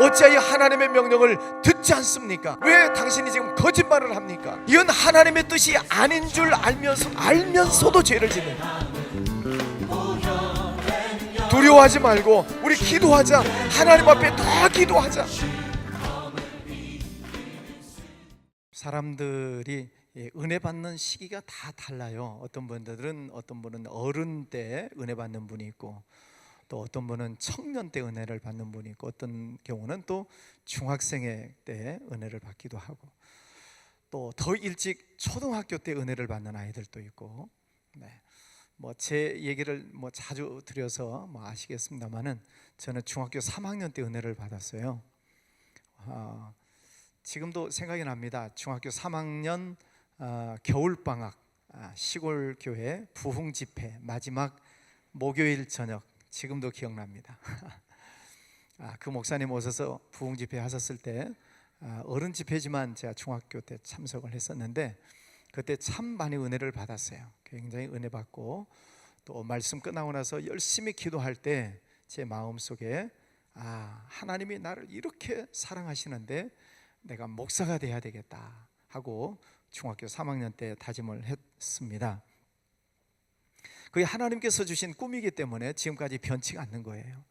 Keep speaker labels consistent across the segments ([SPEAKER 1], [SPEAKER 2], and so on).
[SPEAKER 1] 어찌하여 하나님의 명령을 듣지 않습니까? 왜 당신이 지금 거짓말을 합니까? 이건 하나님의 뜻이 아닌 줄 알면서도 죄를 짓는다. 두려워하지 말고 우리 기도하자. 하나님 앞에 더 기도하자. 사람들이 은혜 받는 시기가 다 달라요. 어떤 분은 어른 때 은혜 받는 분이 있고, 또 어떤 분은 청년 때 은혜를 받는 분이 있고, 어떤 경우는 또 중학생 때 은혜를 받기도 하고, 또 더 일찍 초등학교 때 은혜를 받는 아이들도 있고. 제 얘기를 자주 드려서 아시겠습니다만은 저는 중학교 3학년 때 은혜를 받았어요. 지금도 생각이 납니다. 중학교 3학년 겨울방학, 시골 교회 부흥 집회 마지막 목요일 저녁, 지금도 기억납니다. 그 목사님 오셔서 부흥 집회 하셨을 때, 어른 집회지만 제가 중학교 때 참석을 했었는데, 그때 참 많이 은혜를 받았어요. 굉장히 은혜 받고, 또 말씀 끝나고 나서 열심히 기도할 때 제 마음속에 하나님이 나를 이렇게 사랑하시는데 내가 목사가 돼야 되겠다 하고 중학교 3학년 때 다짐을 했습니다. 그게 하나님께서 주신 꿈이기 때문에 지금까지 변치가 않는 거예요.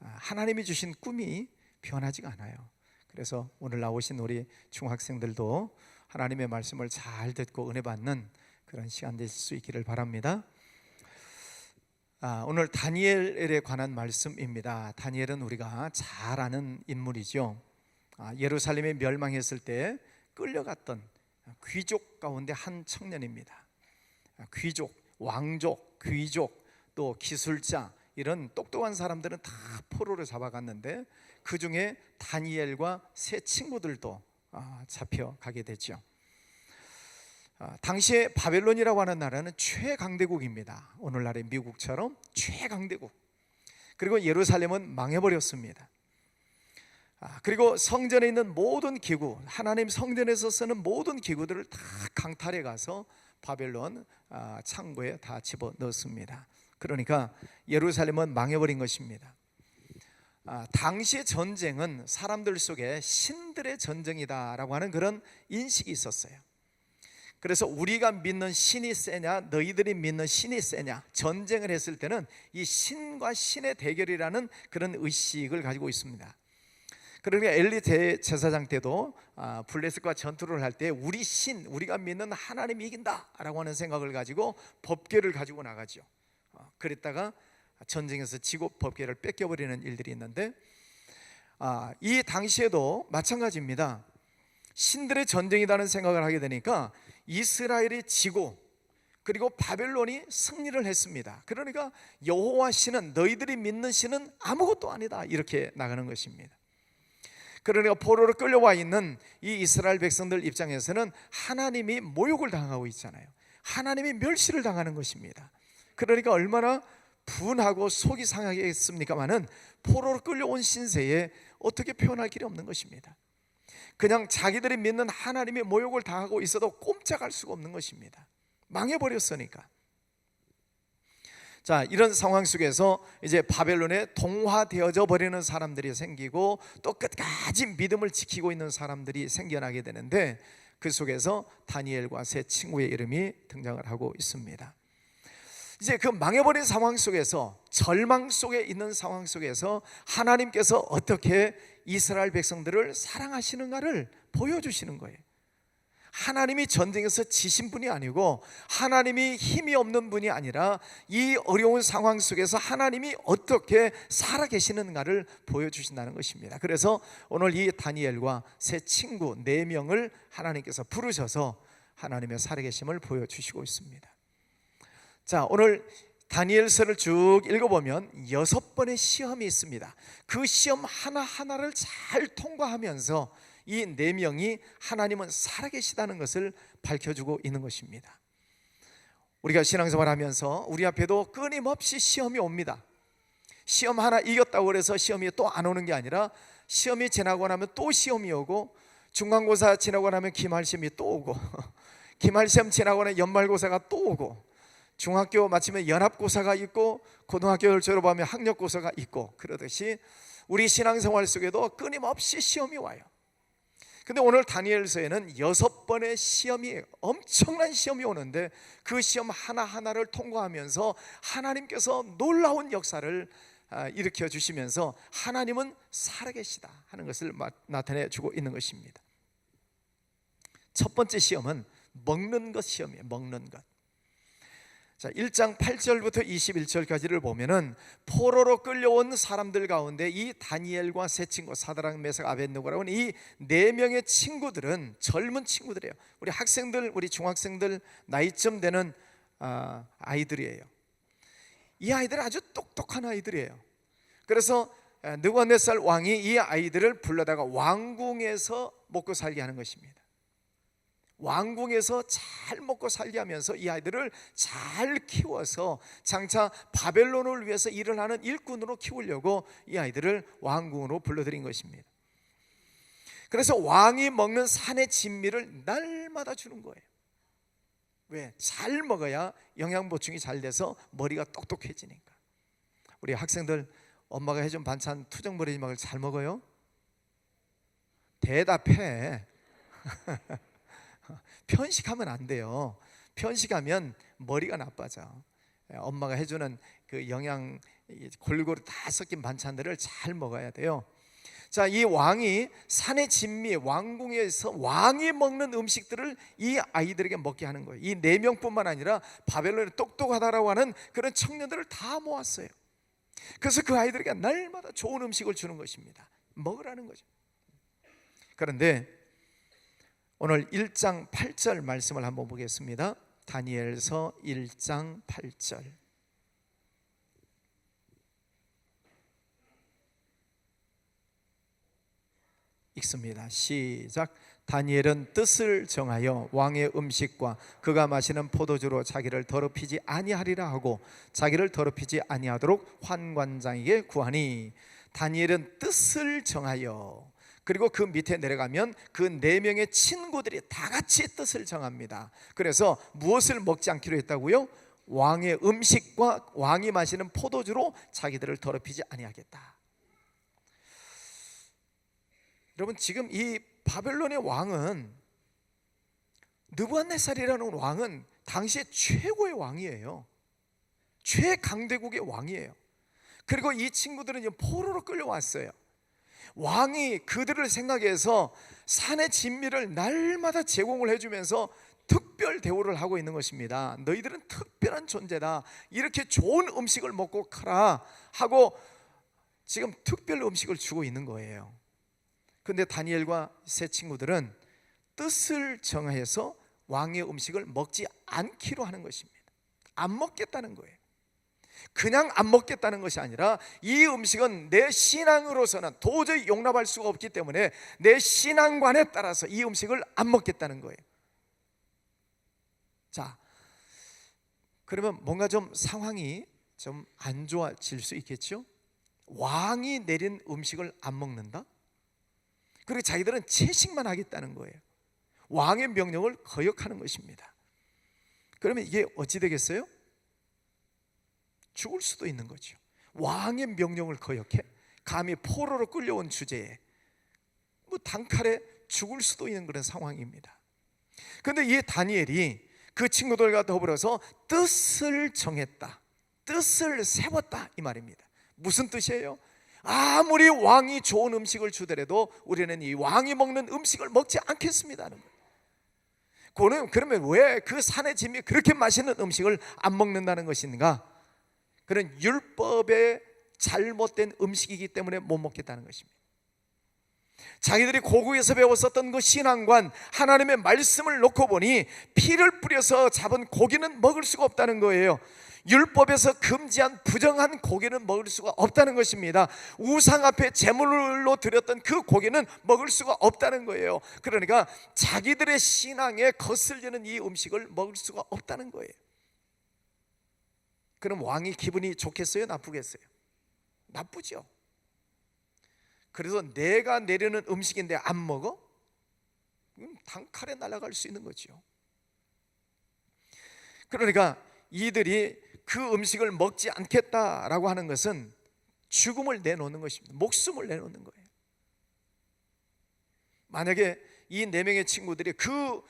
[SPEAKER 1] 하나님이 주신 꿈이 변하지가 않아요. 그래서 오늘 나오신 우리 중학생들도 하나님의 말씀을 잘 듣고 은혜 받는 그런 시간 되실 수 있기를 바랍니다. 오늘 다니엘에 관한 말씀입니다. 다니엘은 우리가 잘 아는 인물이죠. 예루살렘이 멸망했을 때 끌려갔던 귀족 가운데 한 청년입니다. 귀족, 왕족, 귀족, 또 기술자, 이런 똑똑한 사람들은 다 포로로 잡아갔는데 그 중에 다니엘과 세 친구들도 잡혀가게 되죠. 당시에 바벨론이라고 하는 나라는 최강대국입니다. 오늘날의 미국처럼 최강대국. 그리고 예루살렘은 망해버렸습니다. 그리고 성전에 있는 모든 기구, 하나님 성전에서 쓰는 모든 기구들을 다 강탈해 가서 바벨론 창고에 다 집어넣었습니다. 그러니까 예루살렘은 망해버린 것입니다. 당시의 전쟁은 사람들 속에 신들의 전쟁이다라고 하는 그런 인식이 있었어요. 그래서 우리가 믿는 신이 세냐, 너희들이 믿는 신이 세냐, 전쟁을 했을 때는 이 신과 신의 대결이라는 그런 의식을 가지고 있습니다. 그러니까 엘리 대제사장 때도 블레셋과 전투를 할 때 우리 신, 우리가 믿는 하나님이 이긴다라고 하는 생각을 가지고 법궤를 가지고 나가죠. 그랬다가 전쟁에서 지고 법궤를 뺏겨버리는 일들이 있는데, 이 당시에도 마찬가지입니다. 신들의 전쟁이라는 생각을 하게 되니까 이스라엘이 지고 그리고 바벨론이 승리를 했습니다. 그러니까 여호와 신은, 너희들이 믿는 신은 아무것도 아니다, 이렇게 나가는 것입니다. 그러니까 포로로 끌려와 있는 이 이스라엘 백성들 입장에서는 하나님이 모욕을 당하고 있잖아요. 하나님이 멸시를 당하는 것입니다. 그러니까 얼마나 분하고 속이 상하겠습니까마는 포로로 끌려온 신세에 어떻게 표현할 길이 없는 것입니다. 그냥 자기들이 믿는 하나님의 모욕을 당하고 있어도 꼼짝할 수가 없는 것입니다. 망해버렸으니까. 자, 이런 상황 속에서 이제 바벨론에 동화되어져 버리는 사람들이 생기고, 또 끝까지 믿음을 지키고 있는 사람들이 생겨나게 되는데, 그 속에서 다니엘과 세 친구의 이름이 등장을 하고 있습니다. 이제 그 망해버린 상황 속에서, 절망 속에 있는 상황 속에서 하나님께서 어떻게 이스라엘 백성들을 사랑하시는가를 보여주시는 거예요. 하나님이 전쟁에서 지신 분이 아니고, 하나님이 힘이 없는 분이 아니라 이 어려운 상황 속에서 하나님이 어떻게 살아계시는가를 보여주신다는 것입니다. 그래서 오늘 이 다니엘과 세 친구 4명을 하나님께서 부르셔서 하나님의 살아계심을 보여주시고 있습니다. 자, 오늘 다니엘서를 쭉 읽어보면 6번의 시험이 있습니다. 그 시험 하나하나를 잘 통과하면서 이 4명이 하나님은 살아계시다는 것을 밝혀주고 있는 것입니다. 우리가 신앙생활 하면서 우리 앞에도 끊임없이 시험이 옵니다. 시험 하나 이겼다고 해서 시험이 또 안 오는 게 아니라, 시험이 지나고 나면 또 시험이 오고, 중간고사 지나고 나면 기말시험이 또 오고, 기말시험 지나고 나면 연말고사가 또 오고, 중학교 마치면 연합고사가 있고 고등학교를 졸업하면 학력고사가 있고 그러듯이 우리 신앙생활 속에도 끊임없이 시험이 와요. 근데 오늘 다니엘서에는 6번의 시험이, 엄청난 시험이 오는데 그 시험 하나하나를 통과하면서 하나님께서 놀라운 역사를 일으켜 주시면서 하나님은 살아계시다 하는 것을 나타내 주고 있는 것입니다. 첫 번째 시험은 먹는 것 시험이에요. 먹는 것. 자, 1장 8절부터 21절까지를 보면은 포로로 끌려온 사람들 가운데 이 다니엘과 세 친구 사드락 메삭 아벳느고라고 하는 이 네 명의 친구들은 젊은 친구들이에요. 우리 학생들, 우리 중학생들 나이쯤 되는 아이들이에요. 이 아이들은 아주 똑똑한 아이들이에요. 그래서 느부갓네살 왕이 이 아이들을 불러다가 왕궁에서 먹고 살게 하는 것입니다. 왕궁에서 잘 먹고 살게 하면서 이 아이들을 잘 키워서 장차 바벨론을 위해서 일을 하는 일꾼으로 키우려고 이 아이들을 왕궁으로 불러들인 것입니다. 그래서 왕이 먹는 산의 진미를 날마다 주는 거예요. 왜? 잘 먹어야 영양 보충이 잘 돼서 머리가 똑똑해지니까. 우리 학생들 엄마가 해준 반찬 투정버리지막을 잘 먹어요? 대답해. 편식하면 안 돼요. 편식하면 머리가 나빠져. 엄마가 해주는 그 영양 골고루 다 섞인 반찬들을 잘 먹어야 돼요. 자, 이 왕이 산의 진미 왕궁에서 왕이 먹는 음식들을 이 아이들에게 먹게 하는 거예요. 이 네 명뿐만 아니라 바벨론에 똑똑하다라고 하는 그런 청년들을 다 모았어요. 그래서 그 아이들에게 날마다 좋은 음식을 주는 것입니다. 먹으라는 거죠. 그런데 오늘 1장 8절 말씀을 한번 보겠습니다. 다니엘서 1장 8절. 읽습니다. 시작. 다니엘은 뜻을 정하여 왕의 음식과 그가 마시는 포도주로 자기를 더럽히지 아니하리라 하고 자기를 더럽히지 아니하도록 환관장에게 구하니. 다니엘은 뜻을 정하여, 그리고 그 밑에 내려가면 그 네 명의 친구들이 다 같이 뜻을 정합니다. 그래서 무엇을 먹지 않기로 했다고요? 왕의 음식과 왕이 마시는 포도주로 자기들을 더럽히지 아니하겠다. 여러분, 지금 이 바벨론의 왕은, 느부갓네살이라는 왕은 당시에 최고의 왕이에요. 최강대국의 왕이에요. 그리고 이 친구들은 이제 포로로 끌려왔어요. 왕이 그들을 생각해서 산의 진미를 날마다 제공을 해주면서 특별 대우를 하고 있는 것입니다. 너희들은 특별한 존재다, 이렇게 좋은 음식을 먹고 가라 하고 지금 특별 음식을 주고 있는 거예요. 그런데 다니엘과 세 친구들은 뜻을 정해서 왕의 음식을 먹지 않기로 하는 것입니다. 안 먹겠다는 거예요. 그냥 안 먹겠다는 것이 아니라 이 음식은 내 신앙으로서는 도저히 용납할 수가 없기 때문에 내 신앙관에 따라서 이 음식을 안 먹겠다는 거예요. 자, 그러면 뭔가 좀 상황이 좀 안 좋아질 수 있겠죠? 왕이 내린 음식을 안 먹는다? 그리고 자기들은 채식만 하겠다는 거예요. 왕의 명령을 거역하는 것입니다. 그러면 이게 어찌 되겠어요? 죽을 수도 있는 거죠. 왕의 명령을 거역해? 감히 포로로 끌려온 주제에 단칼에 죽을 수도 있는 그런 상황입니다. 그런데 이 다니엘이 그 친구들과 더불어서 뜻을 정했다, 뜻을 세웠다, 이 말입니다. 무슨 뜻이에요? 아무리 왕이 좋은 음식을 주더라도 우리는 이 왕이 먹는 음식을 먹지 않겠습니다 하는 거예요. 그러면 왜 그 산의 진미 그렇게 맛있는 음식을 안 먹는다는 것인가? 그런 율법의 잘못된 음식이기 때문에 못 먹겠다는 것입니다. 자기들이 고국에서 배웠었던 그 신앙관, 하나님의 말씀을 놓고 보니 피를 뿌려서 잡은 고기는 먹을 수가 없다는 거예요. 율법에서 금지한 부정한 고기는 먹을 수가 없다는 것입니다. 우상 앞에 제물로 드렸던 그 고기는 먹을 수가 없다는 거예요. 그러니까 자기들의 신앙에 거슬리는 이 음식을 먹을 수가 없다는 거예요. 그럼 왕이 기분이 좋겠어요? 나쁘겠어요? 나쁘죠. 그래서 내가 내려는 음식인데 안 먹어? 단칼에 날아갈 수 있는 거죠. 그러니까 이들이 그 음식을 먹지 않겠다라고 하는 것은 죽음을 내놓는 것입니다. 목숨을 내놓는 거예요. 만약에 이 네 명의 친구들이 그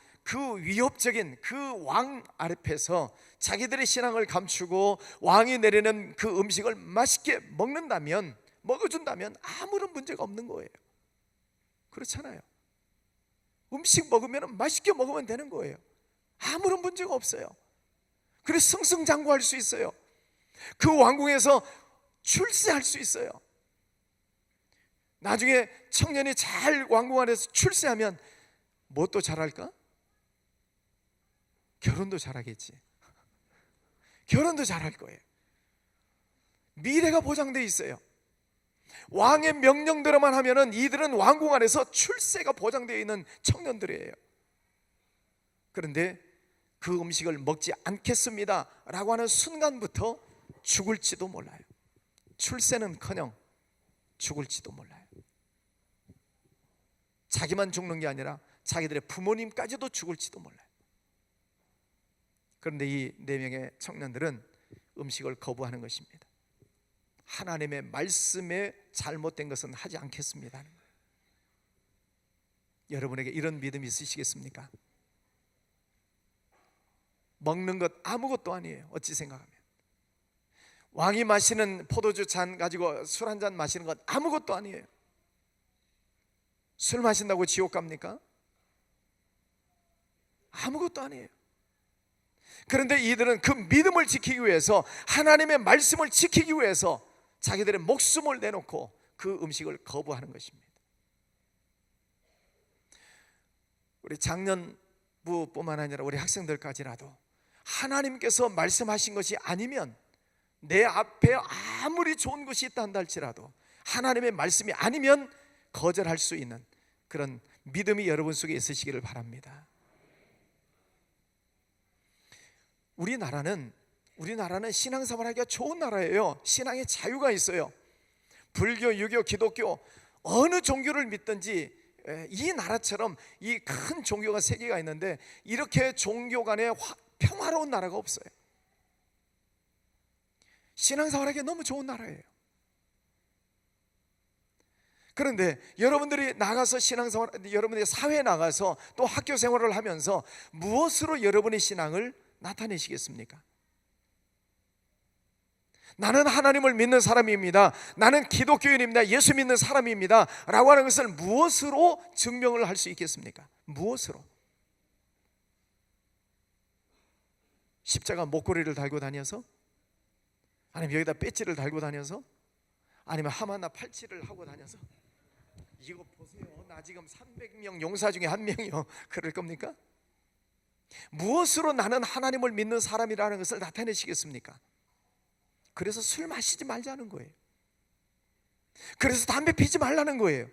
[SPEAKER 1] 위협적인 그 왕 앞에서 자기들의 신앙을 감추고 왕이 내리는 그 음식을 맛있게 먹어준다면 아무런 문제가 없는 거예요. 그렇잖아요. 음식 먹으면 맛있게 먹으면 되는 거예요. 아무런 문제가 없어요. 그래서 승승장구할 수 있어요. 그 왕궁에서 출세할 수 있어요. 나중에 청년이 잘 왕궁 안에서 출세하면 무엇도 잘할까? 결혼도 잘하겠지. 결혼도 잘할 거예요. 미래가 보장되어 있어요. 왕의 명령대로만 하면은 이들은 왕궁 안에서 출세가 보장되어 있는 청년들이에요. 그런데 그 음식을 먹지 않겠습니다 라고 하는 순간부터 죽을지도 몰라요. 출세는커녕 죽을지도 몰라요. 자기만 죽는 게 아니라 자기들의 부모님까지도 죽을지도 몰라요. 그런데 이 네 명의 청년들은 음식을 거부하는 것입니다. 하나님의 말씀에 잘못된 것은 하지 않겠습니다 하는 거예요. 여러분에게 이런 믿음이 있으시겠습니까? 먹는 것 아무것도 아니에요. 어찌 생각하면 왕이 마시는 포도주 잔 가지고 술 한 잔 마시는 것 아무것도 아니에요. 술 마신다고 지옥 갑니까? 아무것도 아니에요. 그런데 이들은 그 믿음을 지키기 위해서, 하나님의 말씀을 지키기 위해서 자기들의 목숨을 내놓고 그 음식을 거부하는 것입니다. 우리 장년부뿐만 아니라 우리 학생들까지라도 하나님께서 말씀하신 것이 아니면, 내 앞에 아무리 좋은 것이 있다 한다 할지라도 하나님의 말씀이 아니면 거절할 수 있는 그런 믿음이 여러분 속에 있으시기를 바랍니다. 우리나라는 신앙생활하기가 좋은 나라예요. 신앙의 자유가 있어요. 불교, 유교, 기독교 어느 종교를 믿든지 이 나라처럼 이 큰 종교가 세 개가 있는데 이렇게 종교 간에 평화로운 나라가 없어요. 신앙생활하기가 너무 좋은 나라예요. 그런데 여러분들이 나가서 신앙생활, 여러분들이 사회에 나가서 또 학교 생활을 하면서 무엇으로 여러분의 신앙을 나타내시겠습니까? 나는 하나님을 믿는 사람입니다, 나는 기독교인입니다, 예수 믿는 사람입니다 라고 하는 것을 무엇으로 증명을 할 수 있겠습니까? 무엇으로? 십자가 목걸이를 달고 다녀서? 아니면 여기다 배지를 달고 다녀서? 아니면 하마나 팔찌를 하고 다녀서? 이거 보세요, 나 지금 300명 용사 중에 한 명이요, 그럴 겁니까? 무엇으로 나는 하나님을 믿는 사람이라는 것을 나타내시겠습니까? 그래서 술 마시지 말자는 거예요. 그래서 담배 피지 말라는 거예요.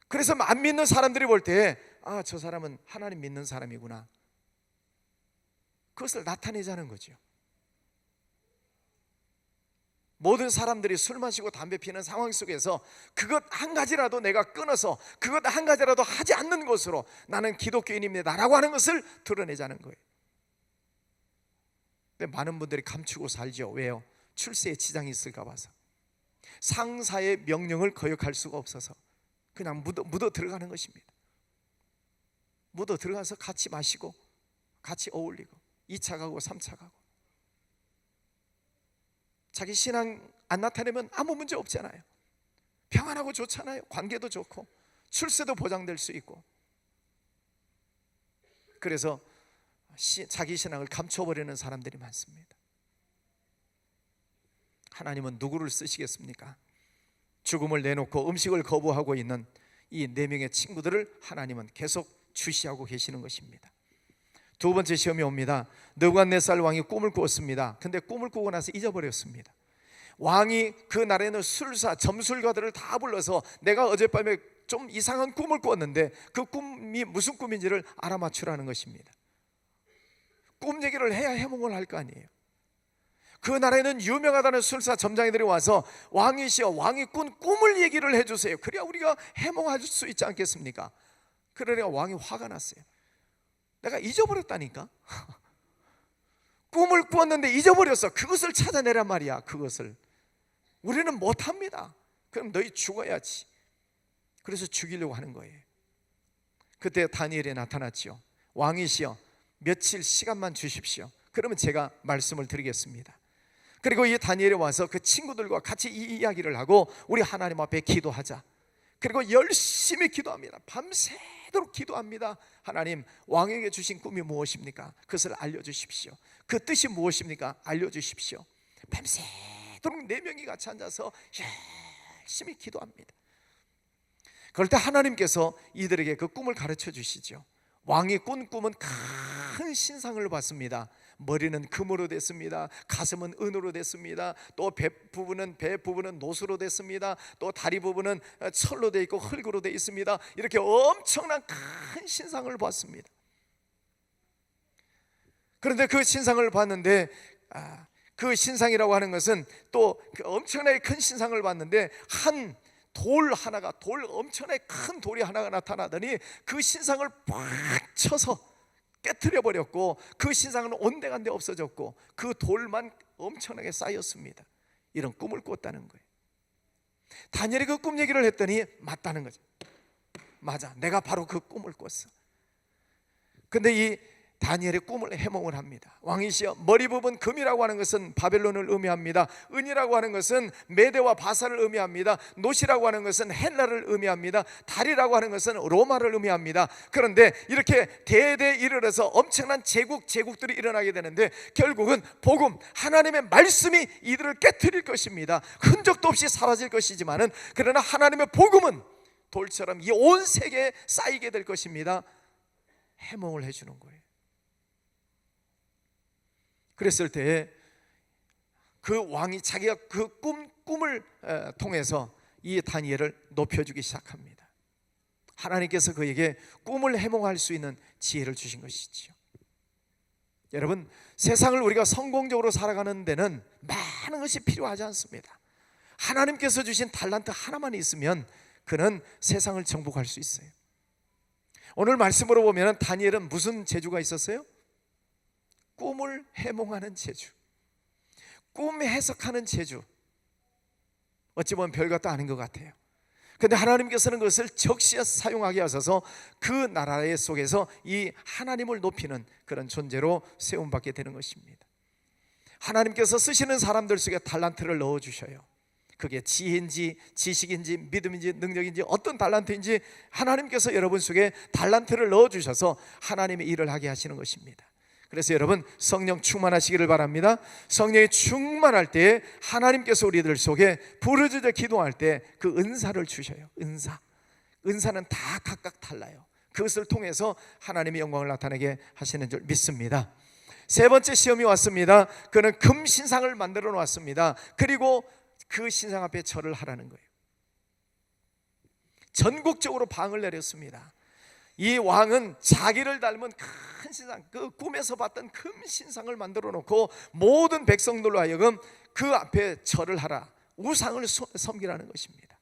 [SPEAKER 1] 그래서 안 믿는 사람들이 볼 때, 아, 저 사람은 하나님 믿는 사람이구나, 그것을 나타내자는 거죠. 모든 사람들이 술 마시고 담배 피는 상황 속에서 그것 한 가지라도 내가 끊어서, 그것 한 가지라도 하지 않는 것으로 나는 기독교인입니다 라고 하는 것을 드러내자는 거예요. 근데 많은 분들이 감추고 살죠. 왜요? 출세에 지장이 있을까 봐서. 상사의 명령을 거역할 수가 없어서 그냥 묻어 들어가는 것입니다. 묻어 들어가서 같이 마시고 같이 어울리고 2차 가고 3차 가고, 자기 신앙 안 나타내면 아무 문제 없잖아요. 평안하고 좋잖아요. 관계도 좋고 출세도 보장될 수 있고. 그래서 자기 신앙을 감춰버리는 사람들이 많습니다. 하나님은 누구를 쓰시겠습니까? 죽음을 내놓고 음식을 거부하고 있는 이 네 명의 친구들을 하나님은 계속 주시하고 계시는 것입니다. 두 번째 시험이 옵니다. 느부갓네살 왕이 꿈을 꾸었습니다. 근데 꿈을 꾸고 나서 잊어버렸습니다. 왕이 그 날에는 술사, 점술가들을 다 불러서 내가 어젯밤에 좀 이상한 꿈을 꾸었는데 그 꿈이 무슨 꿈인지를 알아맞추라는 것입니다. 꿈 얘기를 해야 해몽을 할 거 아니에요. 그 나라에는 유명하다는 술사 점장이들이 와서 왕이시여, 왕이 꾼 꿈을 얘기를 해주세요. 그래야 우리가 해몽할 수 있지 않겠습니까? 그러니까 왕이 화가 났어요. 내가 잊어버렸다니까. 꿈을 꾸었는데 잊어버렸어. 그것을 찾아내란 말이야. 그것을 우리는 못합니다. 그럼 너희 죽어야지. 그래서 죽이려고 하는 거예요. 그때 다니엘이 나타났지요. 왕이시여, 며칠 시간만 주십시오. 그러면 제가 말씀을 드리겠습니다. 그리고 이 다니엘이 와서 그 친구들과 같이 이 이야기를 하고 우리 하나님 앞에 기도하자. 그리고 열심히 기도합니다. 밤새도록 기도합니다. 하나님, 왕에게 주신 꿈이 무엇입니까? 그것을 알려주십시오. 그 뜻이 무엇입니까? 알려주십시오. 밤새도록 4명이 같이 앉아서 열심히 기도합니다. 그럴 때 하나님께서 이들에게 그 꿈을 가르쳐 주시죠. 왕이 꾼 꿈은 큰 신상을 봤습니다. 머리는 금으로 됐습니다. 가슴은 은으로 됐습니다. 또 배 부분은 노수로 됐습니다. 또 다리 부분은 철로 되어 있고 흙으로 되어 있습니다. 이렇게 엄청난 큰 신상을 봤습니다. 그런데 그 신상을 봤는데 그 신상이라고 하는 것은 또 엄청나게 큰 신상을 봤는데 한 돌 엄청나게 큰 돌이 하나가 나타나더니 그 신상을 팍 쳐서 깨트려 버렸고, 그 신상은 온데간데 없어졌고 그 돌만 엄청나게 쌓였습니다. 이런 꿈을 꿨다는 거예요. 다니엘이 그 꿈 얘기를 했더니 맞다는 거죠. 맞아, 내가 바로 그 꿈을 꿨어. 근데 이 다니엘의 꿈을 해몽을 합니다. 왕이시여, 머리 부분 금이라고 하는 것은 바벨론을 의미합니다. 은이라고 하는 것은 메대와 바사를 의미합니다. 노시라고 하는 것은 헬라를 의미합니다. 다리라고 하는 것은 로마를 의미합니다. 그런데 이렇게 대대 이르러서 엄청난 제국들이 일어나게 되는데 결국은 복음, 하나님의 말씀이 이들을 깨트릴 것입니다. 흔적도 없이 사라질 것이지만은, 그러나 하나님의 복음은 돌처럼 이 온 세계에 쌓이게 될 것입니다. 해몽을 해주는 거예요. 그랬을 때 그 왕이 자기가 그 꿈을 통해서 이 다니엘을 높여주기 시작합니다. 하나님께서 그에게 꿈을 해몽할 수 있는 지혜를 주신 것이지요. 여러분, 세상을 우리가 성공적으로 살아가는 데는 많은 것이 필요하지 않습니다. 하나님께서 주신 달란트 하나만 있으면 그는 세상을 정복할 수 있어요. 오늘 말씀으로 보면 다니엘은 무슨 재주가 있었어요? 꿈을 해몽하는 재주, 꿈 해석하는 재주. 어찌 보면 별것도 아닌 것 같아요. 그런데 하나님께서는 그것을 적시에 사용하게 하셔서 그 나라의 속에서 이 하나님을 높이는 그런 존재로 세움받게 되는 것입니다. 하나님께서 쓰시는 사람들 속에 달란트를 넣어주셔요. 그게 지혜인지 지식인지 믿음인지 능력인지 어떤 달란트인지 하나님께서 여러분 속에 달란트를 넣어주셔서 하나님의 일을 하게 하시는 것입니다. 그래서 여러분, 성령 충만하시기를 바랍니다. 성령이 충만할 때 하나님께서 우리들 속에 부르짖어 기도할 때 그 은사를 주셔요. 은사는 다 각각 달라요. 그것을 통해서 하나님의 영광을 나타내게 하시는 줄 믿습니다. 세 번째 시험이 왔습니다. 그는 금 신상을 만들어 놓았습니다. 그리고 그 신상 앞에 절을 하라는 거예요. 전국적으로 방을 내렸습니다. 이 왕은 자기를 닮은 큰 신상, 그 꿈에서 봤던 금 신상을 만들어 놓고 모든 백성들로 하여금 그 앞에 절을 하라, 우상을 섬기라는 것입니다.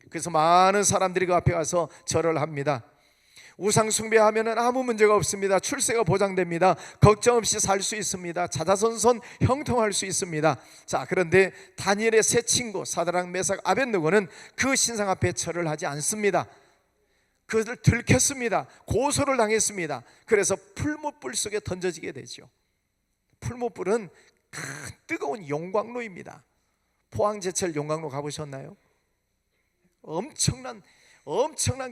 [SPEAKER 1] 그래서 많은 사람들이 그 앞에 가서 절을 합니다. 우상 숭배하면 아무 문제가 없습니다. 출세가 보장됩니다. 걱정 없이 살 수 있습니다. 자자손손 형통할 수 있습니다. 자, 그런데 다니엘의 세 친구 사드락, 메삭, 아벳느고는 그 신상 앞에 절을 하지 않습니다. 그것을 들켰습니다. 고소를 당했습니다. 그래서 풀무불 속에 던져지게 되죠. 풀무불은 큰 뜨거운 용광로입니다. 포항제철 용광로 가보셨나요? 엄청난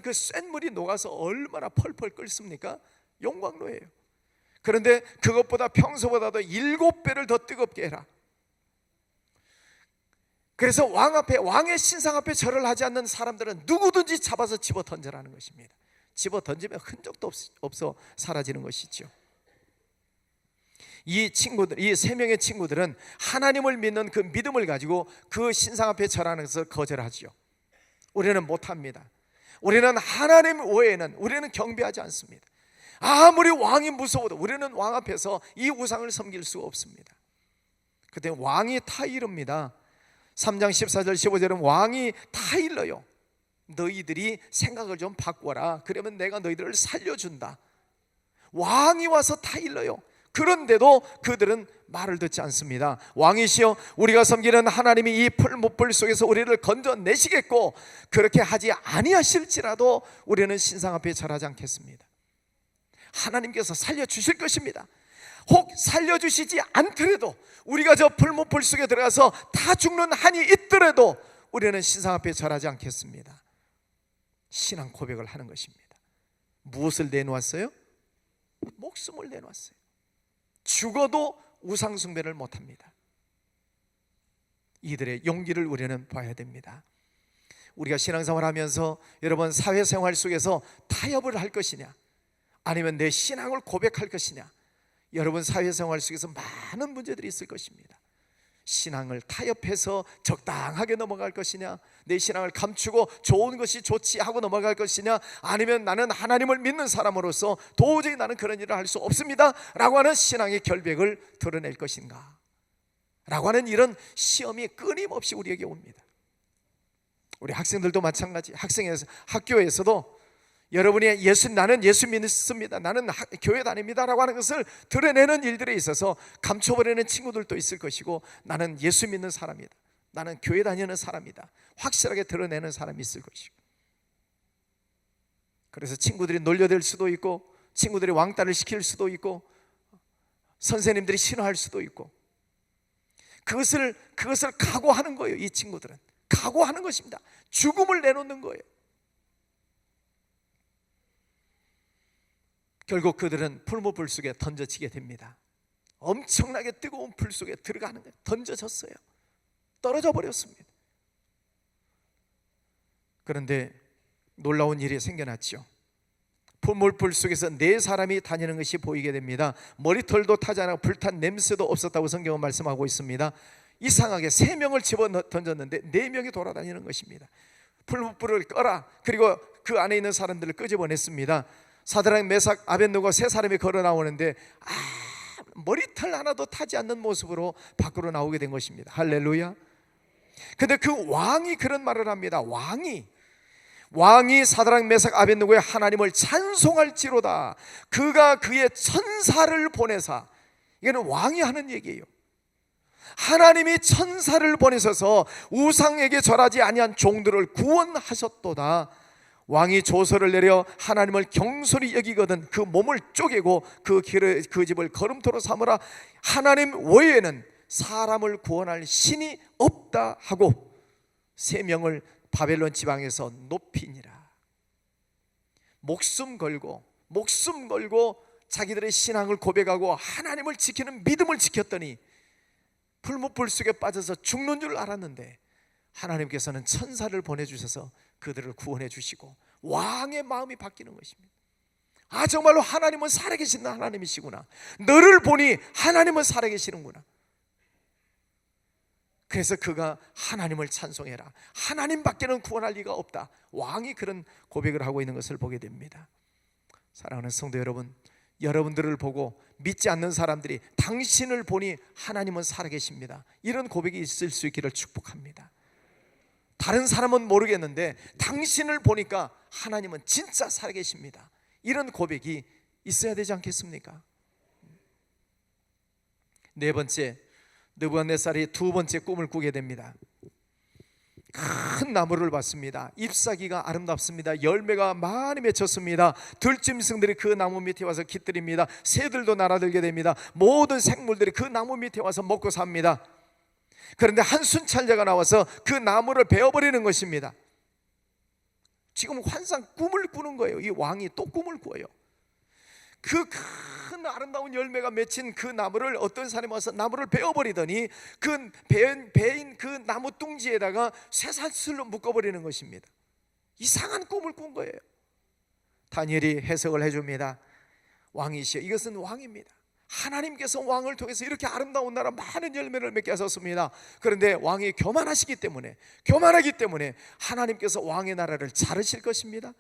[SPEAKER 1] 그 센 물이 녹아서 얼마나 펄펄 끓습니까? 용광로예요. 그런데 그것보다 평소보다도 7배를 더 뜨겁게 해라. 그래서 왕의 신상 앞에 절을 하지 않는 사람들은 누구든지 잡아서 집어 던져라는 것입니다. 집어 던지면 흔적도 없어 사라지는 것이죠. 이 친구들, 이 3명의 친구들은 하나님을 믿는 그 믿음을 가지고 그 신상 앞에 절하는 것을 거절하지요. 우리는 못합니다. 우리는 하나님 외에는 우리는 경배하지 않습니다. 아무리 왕이 무서워도 우리는 왕 앞에서 이 우상을 섬길 수가 없습니다. 그때 왕이 타이릅니다. 3장 14절 15절은 왕이 타일러요. 너희들이 생각을 좀 바꿔라. 그러면 내가 너희들을 살려준다. 왕이 와서 타일러요. 그런데도 그들은 말을 듣지 않습니다. 왕이시여, 우리가 섬기는 하나님이 이 풀무불 속에서 우리를 건져내시겠고 그렇게 하지 아니하실지라도 우리는 신상 앞에 절하지 않겠습니다. 하나님께서 살려주실 것입니다. 혹 살려주시지 않더라도, 우리가 저 풀무불 속에 들어가서 다 죽는 한이 있더라도 우리는 신상 앞에 절하지 않겠습니다. 신앙 고백을 하는 것입니다. 무엇을 내놓았어요? 목숨을 내놓았어요. 죽어도 우상 숭배를 못합니다. 이들의 용기를 우리는 봐야 됩니다. 우리가 신앙생활 하면서 여러분, 사회생활 속에서 타협을 할 것이냐, 아니면 내 신앙을 고백할 것이냐, 여러분 사회생활 속에서 많은 문제들이 있을 것입니다. 신앙을 타협해서 적당하게 넘어갈 것이냐, 내 신앙을 감추고 좋은 것이 좋지 하고 넘어갈 것이냐, 아니면 나는 하나님을 믿는 사람으로서 도저히 나는 그런 일을 할 수 없습니다 라고 하는 신앙의 결백을 드러낼 것인가 라고 하는 이런 시험이 끊임없이 우리에게 옵니다. 우리 학생들도 마찬가지. 학교에서도 여러분이 나는 예수 믿습니다, 나는 교회 다닙니다 라고 하는 것을 드러내는 일들에 있어서 감춰버리는 친구들도 있을 것이고, 나는 예수 믿는 사람이다, 나는 교회 다니는 사람이다 확실하게 드러내는 사람이 있을 것이고, 그래서 친구들이 놀려댈 수도 있고, 친구들이 왕따를 시킬 수도 있고, 선생님들이 싫어할 수도 있고, 그것을 각오하는 거예요. 이 친구들은 각오하는 것입니다. 죽음을 내놓는 거예요. 결국 그들은 풀무불 속에 던져지게 됩니다. 엄청나게 뜨거운 불 속에 들어가는 거예요. 던져졌어요. 떨어져 버렸습니다. 그런데 놀라운 일이 생겨났죠. 풀무불 속에서 네 사람이 다니는 것이 보이게 됩니다. 머리털도 타지 않고 불탄 냄새도 없었다고 성경은 말씀하고 있습니다. 이상하게 3명을 집어 던졌는데 4명이 돌아다니는 것입니다. 풀무불을 꺼라, 그리고 그 안에 있는 사람들을 끄집어냈습니다. 사드락, 메삭, 아벳느고 3사람이 걸어 나오는데 머리털 하나도 타지 않는 모습으로 밖으로 나오게 된 것입니다. 할렐루야. 근데 그 왕이 그런 말을 합니다. 왕이 사드락, 메삭, 아벳느고의 하나님을 찬송할지로다. 그가 그의 천사를 보내사. 이거는 왕이 하는 얘기예요. 하나님이 천사를 보내셔서 우상에게 절하지 아니한 종들을 구원하셨도다. 왕이 조서를 내려 하나님을 경솔히 여기거든 그 몸을 쪼개고 그 집을 거름토로 삼으라. 하나님 외에는 사람을 구원할 신이 없다 하고 3명을 바벨론 지방에서 높이니라. 목숨 걸고 자기들의 신앙을 고백하고 하나님을 지키는 믿음을 지켰더니 풀무불 속에 빠져서 죽는 줄 알았는데 하나님께서는 천사를 보내주셔서 그들을 구원해 주시고 왕의 마음이 바뀌는 것입니다. 정말로 하나님은 살아계신 하나님이시구나, 너를 보니 하나님은 살아계시는구나. 그래서 그가 하나님을 찬송해라, 하나님밖에는 구원할 리가 없다. 왕이 그런 고백을 하고 있는 것을 보게 됩니다. 사랑하는 성도 여러분, 여러분들을 보고 믿지 않는 사람들이 당신을 보니 하나님은 살아계십니다, 이런 고백이 있을 수 있기를 축복합니다. 다른 사람은 모르겠는데 당신을 보니까 하나님은 진짜 살아계십니다, 이런 고백이 있어야 되지 않겠습니까? 4번째, 느부갓네살이 2번째 꿈을 꾸게 됩니다. 큰 나무를 봤습니다. 잎사귀가 아름답습니다. 열매가 많이 맺혔습니다. 들짐승들이 그 나무 밑에 와서 깃들입니다. 새들도 날아들게 됩니다. 모든 생물들이 그 나무 밑에 와서 먹고 삽니다. 그런데 한 순찰자가 나와서 그 나무를 베어버리는 것입니다. 지금 환상 꿈을 꾸는 거예요. 이 왕이 또 꿈을 꾸어요. 그 큰 아름다운 열매가 맺힌 그 나무를 어떤 사람이 와서 나무를 베어버리더니 그 베인 그 나무 둥지에다가 쇠사슬로 묶어버리는 것입니다. 이상한 꿈을 꾼 거예요. 다니엘이 해석을 해줍니다. 왕이시여, 이것은 왕입니다. 하나님께서 왕을 통해서 이렇게 아름다운 나라 많은 열매를 맺게 하셨습니다. 그런데 왕이 교만하기 때문에 하나님께서 왕의 나라를 자르실 것입니다.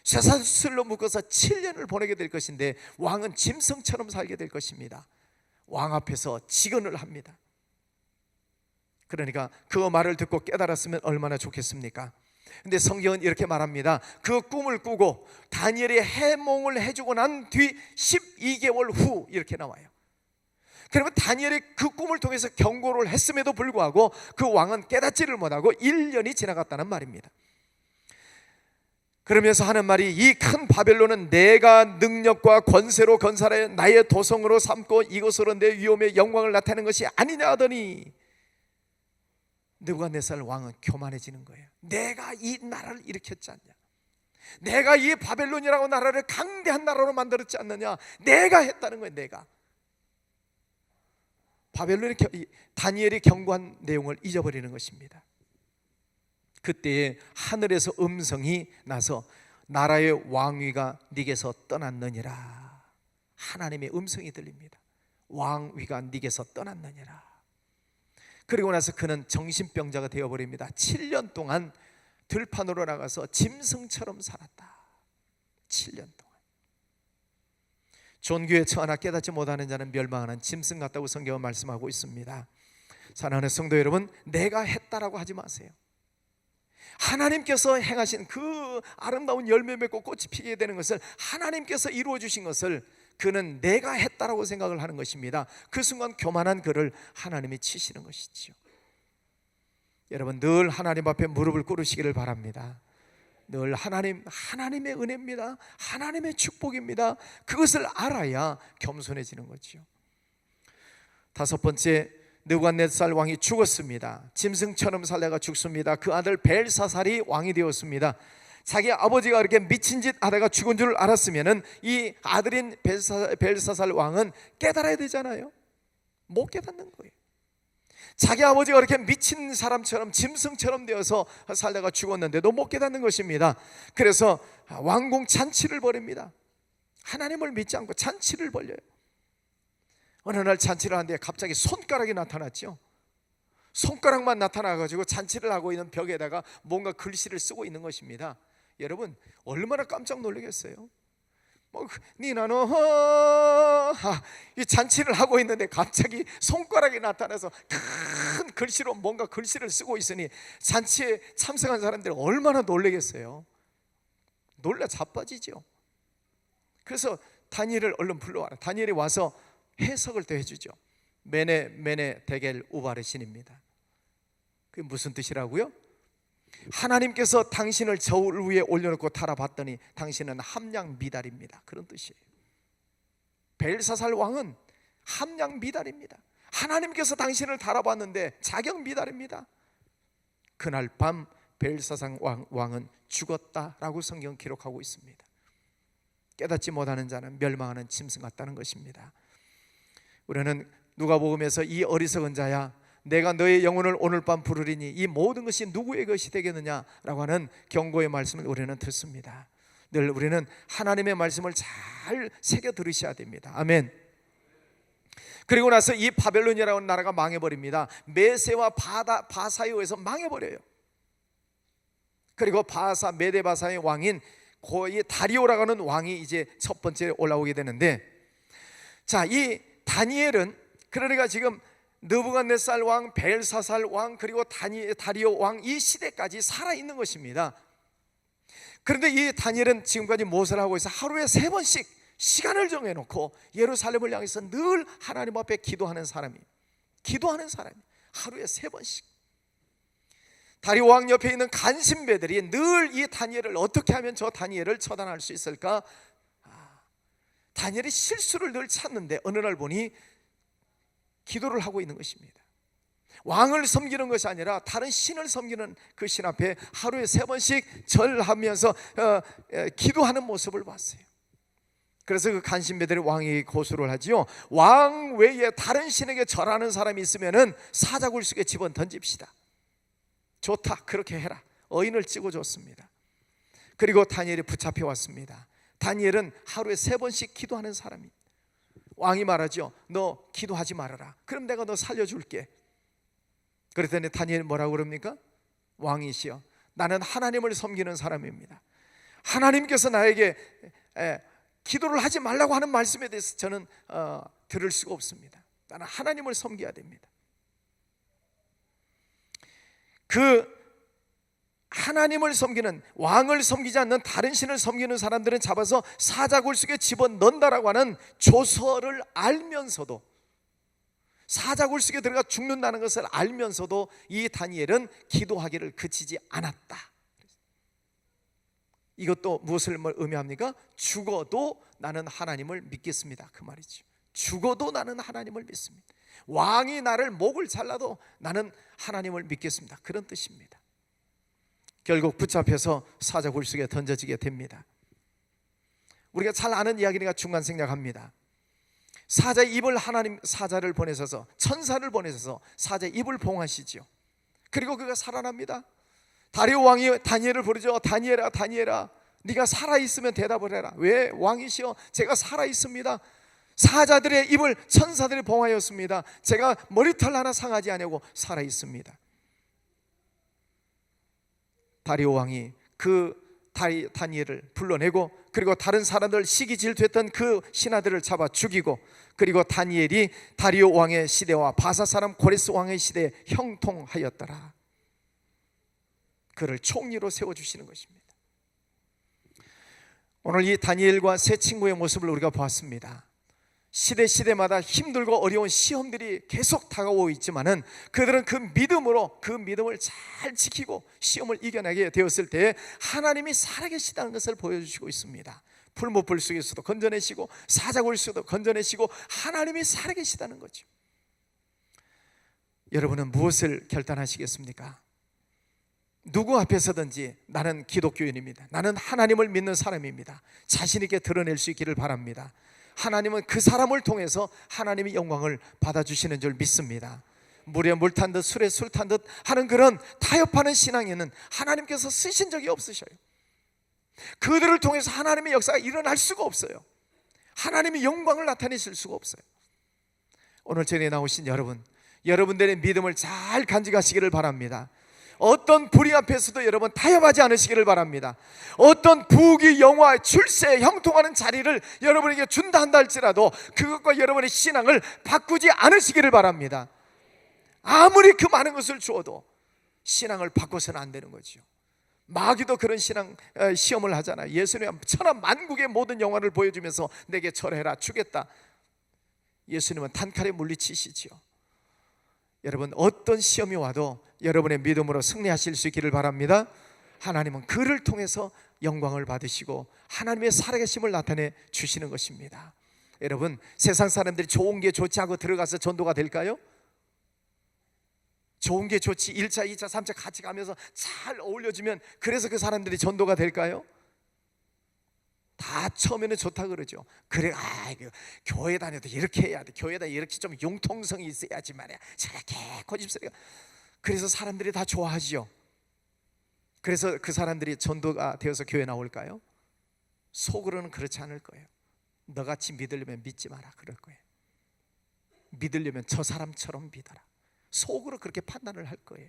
[SPEAKER 1] 쇠사슬로 묶어서 7년을 보내게 될 것인데 왕은 짐승처럼 살게 될 것입니다. 왕 앞에서 직언을 합니다. 그러니까 그 말을 듣고 깨달았으면 얼마나 좋겠습니까? 근데 성경은 이렇게 말합니다. 그 꿈을 꾸고 다니엘이 해몽을 해주고 난 뒤 12개월 후 이렇게 나와요. 그러면 다니엘이 그 꿈을 통해서 경고를 했음에도 불구하고 그 왕은 깨닫지를 못하고 1년이 지나갔다는 말입니다. 그러면서 하는 말이, 이 큰 바벨론은 내가 능력과 권세로 건설해 나의 도성으로 삼고 이것으로 내 위엄의 영광을 나타내는 것이 아니냐 하더니, 느부갓네살 왕은 교만해지는 거예요. 내가 이 나라를 일으켰지 않냐, 내가 이 바벨론이라고 나라를 강대한 나라로 만들었지 않느냐, 내가 했다는 거예요. 내가. 다니엘이 경고한 내용을 잊어버리는 것입니다. 그때에 하늘에서 음성이 나서 나라의 왕위가 네게서 떠났느니라. 하나님의 음성이 들립니다. 왕위가 네게서 떠났느니라. 그리고 나서 그는 정신병자가 되어버립니다. 7년 동안 들판으로 나가서 짐승처럼 살았다. 7년 동안. 존귀에 처하나 깨닫지 못하는 자는 멸망하는 짐승 같다고 성경은 말씀하고 있습니다. 사랑하는 성도 여러분, 내가 했다라고 하지 마세요. 하나님께서 행하신 그 아름다운 열매 맺고 꽃이 피게 되는 것을, 하나님께서 이루어 주신 것을 그는 내가 했다라고 생각을 하는 것입니다. 그 순간 교만한 그를 하나님이 치시는 것이지요. 여러분, 늘 하나님 앞에 무릎을 꿇으시기를 바랍니다. 늘 하나님의 은혜입니다. 하나님의 축복입니다. 그것을 알아야 겸손해지는 거죠. 다섯 번째, 느부갓네살 왕이 죽었습니다. 짐승처럼 살다가 죽습니다. 그 아들 벨사살이 왕이 되었습니다. 자기 아버지가 그렇게 미친 짓 하다가 죽은 줄 알았으면 이 아들인 벨사살 왕은 깨달아야 되잖아요. 못 깨닫는 거예요. 자기 아버지가 그렇게 미친 사람처럼 짐승처럼 되어서 살다가 죽었는데도 못 깨닫는 것입니다. 그래서 왕궁 잔치를 벌입니다. 하나님을 믿지 않고 잔치를 벌려요. 어느 날 잔치를 하는데 갑자기 손가락이 나타났죠. 손가락만 나타나가지고 잔치를 하고 있는 벽에다가 뭔가 글씨를 쓰고 있는 것입니다. 여러분, 얼마나 깜짝 놀라겠어요. 니나노 이 잔치를 하고 있는데 갑자기 손가락이 나타나서 큰 글씨로 뭔가 글씨를 쓰고 있으니 잔치에 참석한 사람들이 얼마나 놀라겠어요. 놀라 자빠지죠. 그래서 다니엘을 얼른 불러와라. 다니엘이 와서 해석을 또 해주죠. 메네 데겔 우바르신입니다. 그게 무슨 뜻이라고요? 하나님께서 당신을 저울 위에 올려놓고 타라봤더니 당신은 함량 미달입니다. 그런 뜻이에요. 벨사살 왕은 함량 미달입니다. 하나님께서 당신을 달아봤는데 자격 미달입니다. 그날 밤 벨사살 왕은 죽었다라고 성경 기록하고 있습니다. 깨닫지 못하는 자는 멸망하는 짐승 같다는 것입니다. 우리는 누가복음에서 이 어리석은 자야, 내가 너의 영혼을 오늘 밤 부르리니 이 모든 것이 누구의 것이 되겠느냐라고 하는 경고의 말씀을 우리는 듣습니다. 늘 우리는 하나님의 말씀을 잘 새겨 들으셔야 됩니다. 아멘. 그리고 나서 이 바벨론이라는 나라가 망해버립니다. 메세와 바사에 의해서 망해버려요. 그리고 메데바사의 왕인 고이 다리오라고 하는 왕이 이제 첫 번째 올라오게 되는데, 자, 이 다니엘은 그러니까 지금 느부갓네살 왕, 벨사살 왕, 그리고 다리오 왕, 이 시대까지 살아있는 것입니다. 그런데 이 다니엘은 지금까지 무엇을 하고 있어? 하루에 3번씩 시간을 정해놓고 예루살렘을 향해서 늘 하나님 앞에 기도하는 사람이, 하루에 3번씩. 다리오 왕 옆에 있는 간신배들이 늘 이 다니엘을 어떻게 하면 저 다니엘을 처단할 수 있을까? 다니엘이 실수를 늘 찾는데 어느 날 보니 기도를 하고 있는 것입니다. 왕을 섬기는 것이 아니라 다른 신을 섬기는 그 신 앞에 하루에 3번씩 절하면서 기도하는 모습을 봤어요. 그래서 그 간신배들이 왕에게 고소를 하지요. 왕 외에 다른 신에게 절하는 사람이 있으면은 사자굴 속에 집어 던집시다. 좋다, 그렇게 해라. 어인을 찍어줬습니다. 그리고 다니엘이 붙잡혀 왔습니다. 다니엘은 하루에 3번씩 기도하는 사람입니다. 왕이 말하죠. 너 기도하지 말아라. 그럼 내가 너 살려줄게. 그랬더니 다니엘이 뭐라고 그럽니까? 왕이시여, 나는 하나님을 섬기는 사람입니다. 하나님께서 나에게 기도를 하지 말라고 하는 말씀에 대해서 저는 들을 수가 없습니다. 나는 하나님을 섬겨야 됩니다. 그 하나님을 섬기는, 왕을 섬기지 않는 다른 신을 섬기는 사람들은 잡아서 사자굴 속에 집어넣는다라고 하는 조서를 알면서도 사자굴 속에 들어가 죽는다는 것을 알면서도 이 다니엘은 기도하기를 그치지 않았다. 이것도 무엇을 의미합니까? 죽어도 나는 하나님을 믿겠습니다, 그 말이죠. 죽어도 나는 하나님을 믿습니다. 왕이 나를 목을 잘라도 나는 하나님을 믿겠습니다, 그런 뜻입니다. 결국 붙잡혀서 사자굴 속에 던져지게 됩니다. 우리가 잘 아는 이야기니까 중간 생략합니다. 사자의 입을 하나님, 사자를 보내셔서, 천사를 보내셔서 사자의 입을 봉하시죠. 그리고 그가 살아납니다. 다리오 왕이 다니엘을 부르죠. 다니엘아, 다니엘아, 네가 살아있으면 대답을 해라. 왜? 왕이시여, 제가 살아있습니다. 사자들의 입을 천사들이 봉하였습니다. 제가 머리털 하나 상하지 아니하고 살아있습니다. 다리오 왕이 그 다니엘을 불러내고, 그리고 다른 사람들 시기 질투했던 그 신하들을 잡아 죽이고, 그리고 다니엘이 다리오 왕의 시대와 바사 사람 고레스 왕의 시대에 형통하였더라. 그를 총리로 세워주시는 것입니다. 오늘 이 다니엘과 세 친구의 모습을 우리가 보았습니다. 시대마다 힘들고 어려운 시험들이 계속 다가오고 있지만은 그들은 그 믿음으로 그 믿음을 잘 지키고 시험을 이겨내게 되었을 때 하나님이 살아계시다는 것을 보여주시고 있습니다. 풀무불 속에서도 건져내시고 사자굴 속에서도 건져내시고 하나님이 살아계시다는 거죠. 여러분은 무엇을 결단하시겠습니까? 누구 앞에서든지 나는 기독교인입니다, 나는 하나님을 믿는 사람입니다, 자신 있게 드러낼 수 있기를 바랍니다. 하나님은 그 사람을 통해서 하나님의 영광을 받아주시는 줄 믿습니다. 물에 물 탄 듯 술에 술 탄 듯 하는 그런 타협하는 신앙에는 하나님께서 쓰신 적이 없으셔요. 그들을 통해서 하나님의 역사가 일어날 수가 없어요. 하나님의 영광을 나타내실 수가 없어요. 오늘 전에 나오신 여러분, 여러분들의 믿음을 잘 간직하시기를 바랍니다. 어떤 불의 앞에서도 여러분 타협하지 않으시기를 바랍니다. 어떤 부귀 영화 출세 형통하는 자리를 여러분에게 준다 한다 할지라도 그것과 여러분의 신앙을 바꾸지 않으시기를 바랍니다. 아무리 그 많은 것을 주어도 신앙을 바꿔서는 안 되는 거죠. 마귀도 그런 시험을 하잖아요. 예수님은 천하 만국의 모든 영화를 보여주면서 내게 절해라, 주겠다. 예수님은 단칼에 물리치시지요. 여러분, 어떤 시험이 와도 여러분의 믿음으로 승리하실 수 있기를 바랍니다. 하나님은 그를 통해서 영광을 받으시고 하나님의 살아계심을 나타내 주시는 것입니다. 여러분, 세상 사람들이 좋은 게 좋지 하고 들어가서 전도가 될까요? 좋은 게 좋지, 1차, 2차, 3차 같이 가면서 잘 어울려주면 그래서 그 사람들이 전도가 될까요? 다 처음에는 좋다 그러죠. 그래, 교회 다녀도 이렇게 해야 돼, 교회다 이렇게 좀 융통성이 있어야지 말이야, 저렇게 고집스러워. 그래서 사람들이 다 좋아하지요. 그래서 그 사람들이 전도가 되어서 교회 나올까요? 속으로는 그렇지 않을 거예요. 너같이 믿으려면 믿지 마라 그럴 거예요. 믿으려면 저 사람처럼 믿어라, 속으로 그렇게 판단을 할 거예요.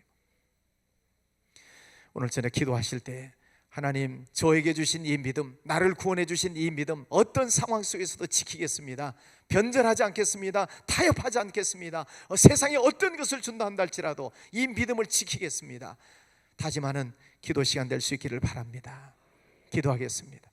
[SPEAKER 1] 오늘 저녁 기도하실 때 하나님, 저에게 주신 이 믿음, 나를 구원해 주신 이 믿음 어떤 상황 속에서도 지키겠습니다. 변절하지 않겠습니다. 타협하지 않겠습니다. 세상에 어떤 것을 준다 한다 할지라도 이 믿음을 지키겠습니다. 다짐하는 기도 시간 될 수 있기를 바랍니다. 기도하겠습니다.